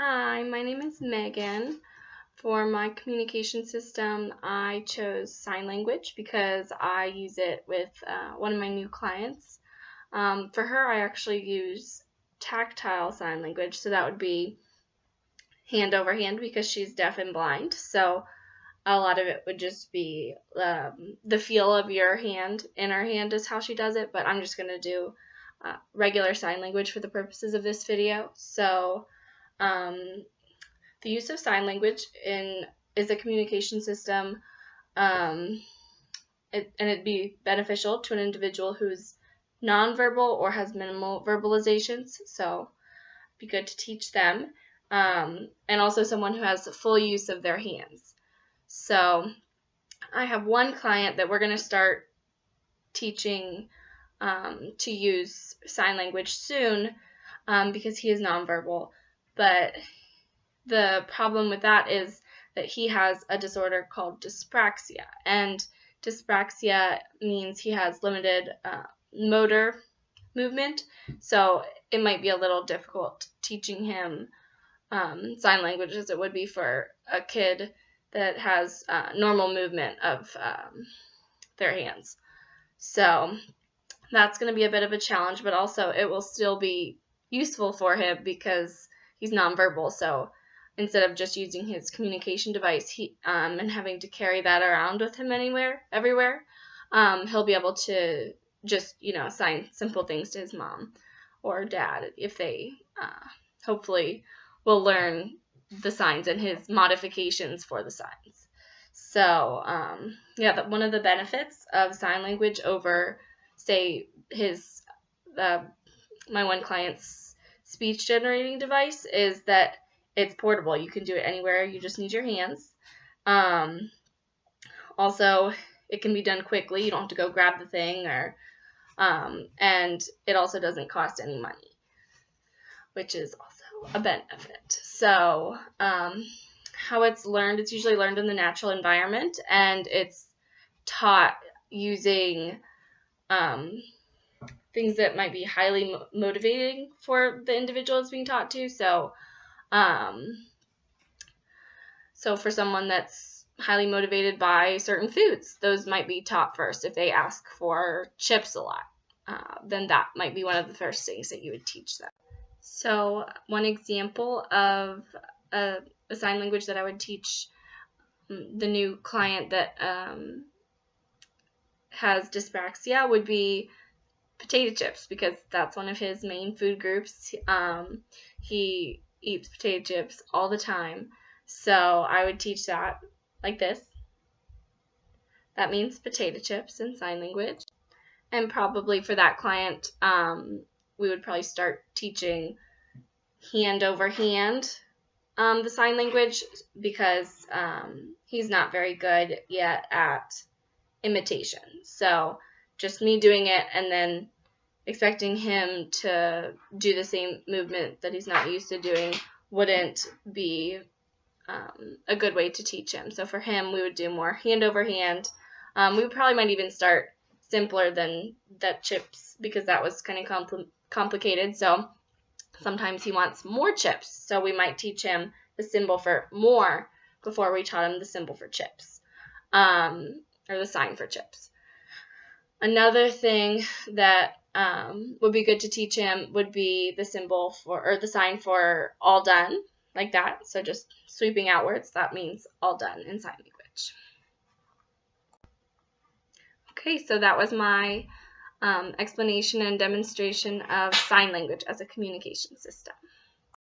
Hi, my name is Megan. For my communication system, I chose sign language because I use it with one of my new clients. For her, I actually use tactile sign language, so that would be hand over hand because she's deaf and blind. So a lot of it would just be the feel of your hand in her hand is how she does it, but I'm just going to do regular sign language for the purposes of this video. So the use of sign language is a communication system, and it'd be beneficial to an individual who's nonverbal or has minimal verbalizations, so it'd be good to teach them, and also someone who has full use of their hands. So I have one client that we're going to start teaching to use sign language soon because he is nonverbal, but the problem with that is that he has a disorder called dyspraxia, and dyspraxia means he has limited motor movement, so it might be a little difficult teaching him sign language as it would be for a kid that has normal movement of their hands. So that's going to be a bit of a challenge, but also it will still be useful for him because he's nonverbal, so instead of just using his communication device and having to carry that around with him everywhere, he'll be able to just, assign simple things to his mom or dad if they hopefully will learn the signs and his modifications for the signs. So, one of the benefits of sign language over, say, my one client's speech generating device is that it's portable. You can do it anywhere. You just need your hands. Also, it can be done quickly. You don't have to go grab the thing, and it also doesn't cost any money, which is also a benefit. So, how it's learned, it's usually learned in the natural environment, and it's taught using things that might be highly motivating for the individual it's being taught to. So for someone that's highly motivated by certain foods, those might be taught first. If they ask for chips a lot, then that might be one of the first things that you would teach them. So one example of a sign language that I would teach the new client that has dyspraxia would be potato chips, because that's one of his main food groups. He eats potato chips all the time, so I would teach that like this. That means potato chips in sign language. And probably for that client, we would probably start teaching hand over hand the sign language, because he's not very good yet at imitation. So just me doing it and then expecting him to do the same movement that he's not used to doing wouldn't be a good way to teach him. So for him, we would do more hand over hand. We probably might even start simpler than that chips, because that was kind of complicated. So sometimes he wants more chips, so we might teach him the symbol for more before we taught him the symbol for chips, or the sign for chips. Another thing that would be good to teach him would be the symbol for, or the sign for all done, like that. So just sweeping outwards, that means all done in sign language. Okay, so that was my explanation and demonstration of sign language as a communication system.